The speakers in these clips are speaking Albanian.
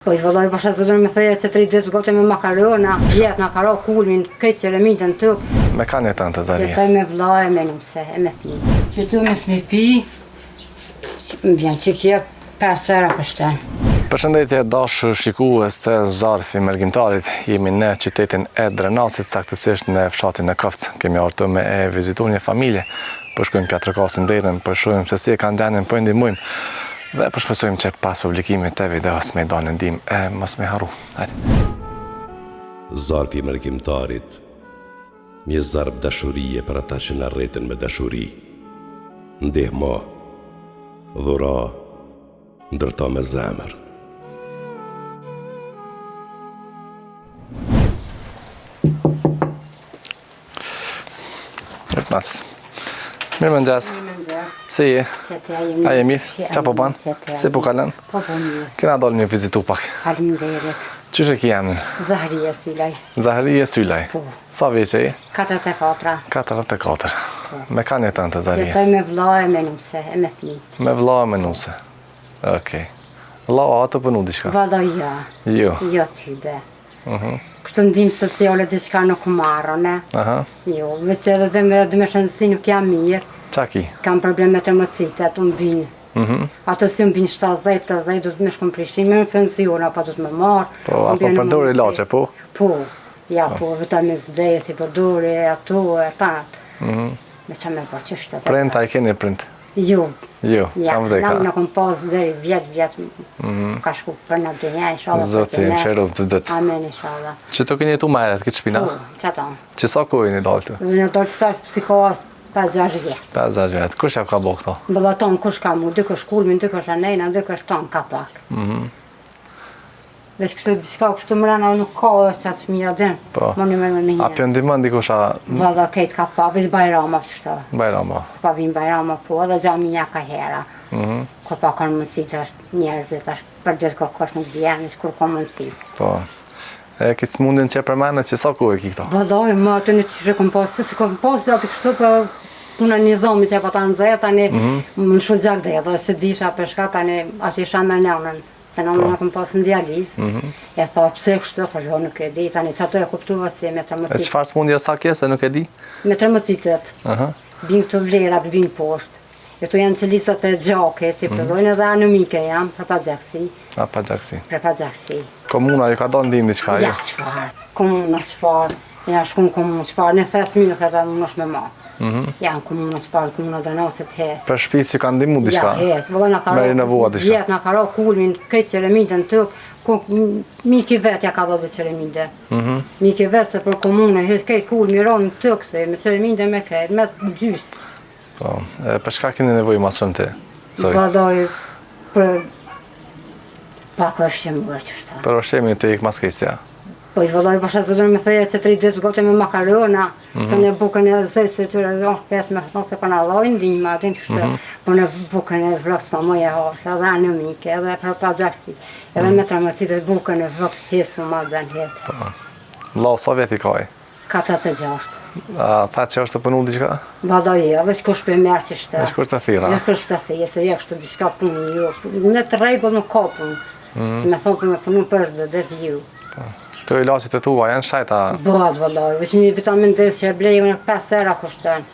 Po I vëlloj pasha të me thëja që 3 ditë gote me makarona, vjetë në karo kulmin, këtë që remitën të. Me ka një tanë të Zaria? Jetoj me vëllaj, me nuse, e me thmi. Që tu me s'mi pi, më vjen që kje 5 era kështen. Përshëndetje dashur shikues të Zarfi Mergjimtarit, jemi në qytetin e Drenasit, saktësisht në fshatin e Këftës. Kemi ardhur me e vizitur një familje, po shkojmë pjatrëkasin derën, po shohim se si e kanë denin, po ndihmojmë. Dhe përshpesojmë që pas publikimit të videos me danë ndihmë e mos me harru. Hajde. Zarfi Mergjimtarit, një zarf dashurie për ata që na rreten me dashuri. Ndihmo, dhura, ndërto me zemër. Mirë mëngjes. Si je? A je mirë? Qa po banë? Si po kalen? Po mirë. Kena dalë një vizitu pak. Faleminderit. Qështë e ki emnin? Zaharia Sylaj. Zaharia Sylaj. Po. Sa veqe je? 44. 44. Me ka një tanë të Zaria? Jetoj me vëllaj, me nuse, e me thmit. Me vëlla me nuse. Okej. Vëlla ato për nu diçka? Valla ja. Jo. Jo ty be. Kështë ndimë sociale diçka nuk marrë, ne? Aha. Jo, veç edhe dhe me shëndësi nuk jam mirë. Qa ki? Kam probleme të emocitet, unë binë. Ato si unë binë 70-80, do të me shkom Prishtinë, me në pensiona, pa do të me marë. Po, apo përdori ilaçe, po? Po, ja, po, vitamin D, si përdori, ato, e tatë. Me që me po qështë. Print, a i keni print? Jo. Jo, Ja, kam vdeka. në kom pas dheri vjetë, ka shku për në dënja, inshallah. Zoti, më qerov të dëtë. Amen, inshallah. Që të këni jetu ma heret, këtë shpina? Po, që ta. Që sa kohë një dalë të? Në dalë të stash psikovas 5-6 vjetë. 5 vjetë. Kush jap ka bo këto? Bëlla tonë kush ka mu, dikush kulmin, dikush anejna, dikush tonë ka pak. Veç kështu diçka kështu mrena nuk ka dhe që atë shmija din. Po. Më një me A njërë. pjëndimën dikush a Valla krejt ka pa, veç bajrama fështë. bajrama? Pa vim bajrama po, dhe gjaminja ka hera. Kur pa kanë mundësi që është njerëzit, është për gjithë kërkosh nuk bjerë, kur ka mundësi. Po. E kisë mundin që përmene që sa kohë e ki këto? Vallaj, më atë në që kom pasë, si kom pasë atë kështu për puna një dhomi që e pa ta nëzëja, tani më shu gjak dhe edhe se disha për shka, tani atë isha me nënën, se nënën në kom pasë në dializë, e tha pse kështu, tha jo nuk e di, tani që ato e kuptuva si me E tremëcitet. qëfar s'mundja sa kje, se nuk e di? Me tremëcitet, binë këtu vlerat, binë poshtë, e tu janë qëllisat e gjake, si përdojnë edhe anomike jam, për pa gjakësi, A pa gjaksi. për pa gjakësi. Komuna ju ka do ndim diçka, jo? Ja qëfar, komuna qëfar, ja shkun komuna qëfar, në thes minus e ta më është me ma. Janë komuna qëfar, komuna Drenasit hes. Për shpisë që ka ndimu diçka? Ja hes, vëllë në Me rinovua diçka? vjetë në karo kulmin, këtë që remitën të, ku miki vetë ja ka do dhe që remite. Miki vetë se për komune, hes këtë kulmi ronë të këse, me që remite me kretë, me gjysë. Po. E për shka keni nevoj ma shumë ti? Zoj. Vëlloj, për pak është që më qështë. Për ushqemi të ik maskesja? Po I vëlloj pasha të me thëja që 3 ditë gote me makarona, se në bukën e zesë që rëzohë 5 me hëtënë se për në lojnë, dinjë ma din kështë, po në bukën e vlokës pa moja hosë, edhe anomike, edhe për pa gjaksi, edhe me tramëcitet bukën e vlokë hesë ma dhe në hetë. Lau, sa vjeti kaj? 46. A tha që është të punu diçka? Vëlloj, edhe që kush për merë që shtë. Veç kur të thira? Në kështë të thije, se kështë diçka punë ju, në të regull nuk ka punë, që me thonë për me punu për është dhe ju. Këto ilacit e tua janë shajta? Bëhet vëllaj, veç një vitamin D që e blej unë 5 era kushten.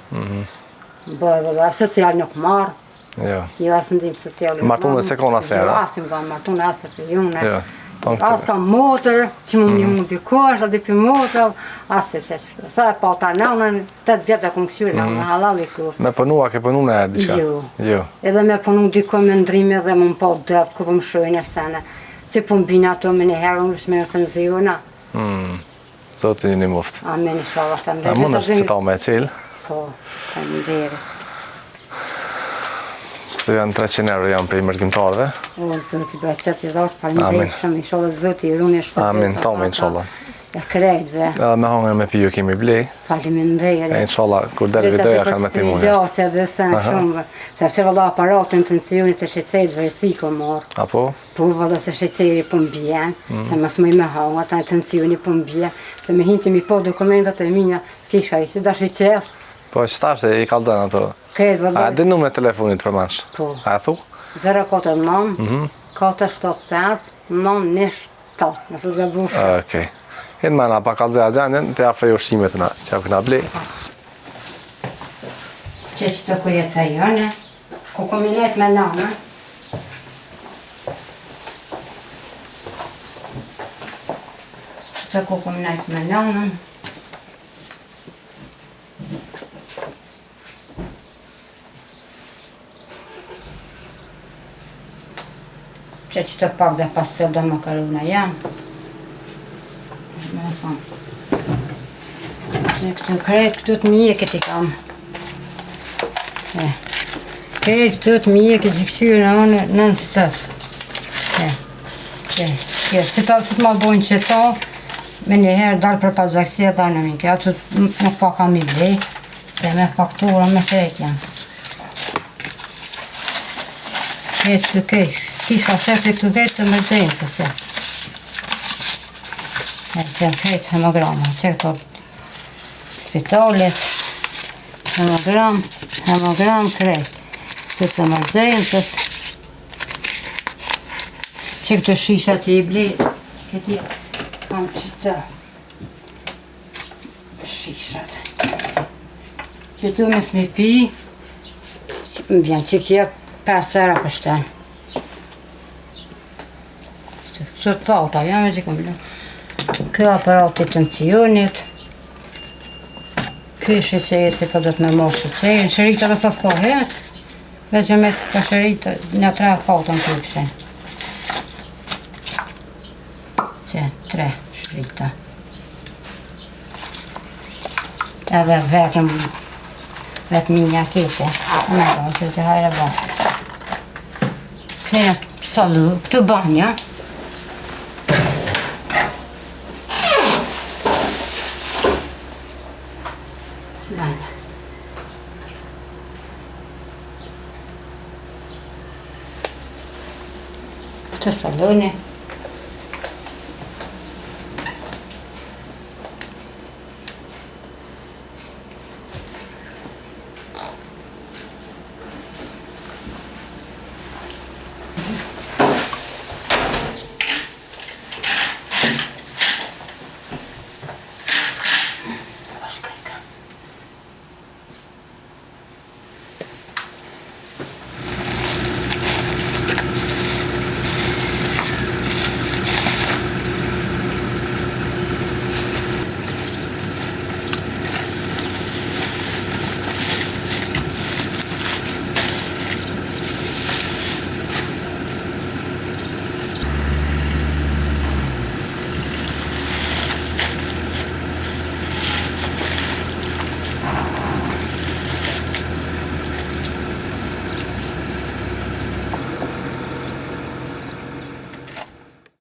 Bëhet vëllaj, social nuk marë, Jo. jo asë ndim social. Martune se kona se era? Jo, asë më kanë martune, asë për june. Jo. Asë kam motër, që më një mund t'i kosh, a di për motër, asë se qështë. Sa e pa ta nënën, 8 vjetë e këmë këshyrë, në halal i kur. Me pënua, ke pënu në erë diçka? Jo. Jo. Edhe me punu diko me ndrimi dhe më po dëpë, ku po më shojnë e sene. Si po më bina ato me një herë, unë vështë me në fënziona. Zoti një muftë. Amen, inshallah, të A mderit. mund është që ta me qilë? Po, të mderit. Që të janë 300 euro janë prej mërgjimtarëve? O, Zoti, bëqet i dhashtë, faleminderit shumë, inshallah, Zoti, i runë e shpërblet. Amin, tome, inshallah. E krejtve, Edhe me hangër me piju kemi blej. E faleminderit. inshallah, kur del videoja kanë me timu njështë. Ilace dhe sen shumë, sepse vëlla aparatë intencionit të shqeqerit vërsi ko marë. Apo? Po vëlla se shqeqeri po mbjen, se mësë mëj me hangë, ata intencioni po mbjen, se me hinti mi po dokumentat e minja, s'kishka i si da shqeqes. Po qëtar se i kalëzën ato? Krejt A vëlla, din numër e telefonit për mansh? po, A thu? 049 475 9, 7, nëse s'ga bush. Okej. Hinë mana pa kalëzja gjendjen, të afrej ushqimet të na, që këna ble. Që të kujeta jone, ku kominet me nana. Që të ku kominet me nanën. Që të pak dhe pasër dhe makarona janë. Që këtë krejt këtë të mjekët i kam. Krejt këtë të mjekët i këshyrë në stëf. Si të ma bojnë që ta, me njëherë dalë për pazaksia dhe në minë. Ato nuk pa kam i blej, se me faktura me krejt janë. Krejt të kejsh. Kisha shefi të vetë të mërgjejnë të se. Që krejt hemograma, që këto spitalet, hemogram krejt. Që të mërgjejnë të që këto shisha që i blejt, këti kam që të shishat. Që tu me s'mi pi, më vjen që kje 5 era kështenë. Së të thauta, jam e që kom bërë. Kjo aparatit të tensionit. Kjo shqeqerit se po do të me morë shqeqerit. Shërita rësa s'ka hetë. Veç me të shërita një 3 kautën të këshe. Që 3 shërita. Edhe vetëm minja keqe. Në që të hajre bërë. Kënë salu, këtu banja. Këtë saloni.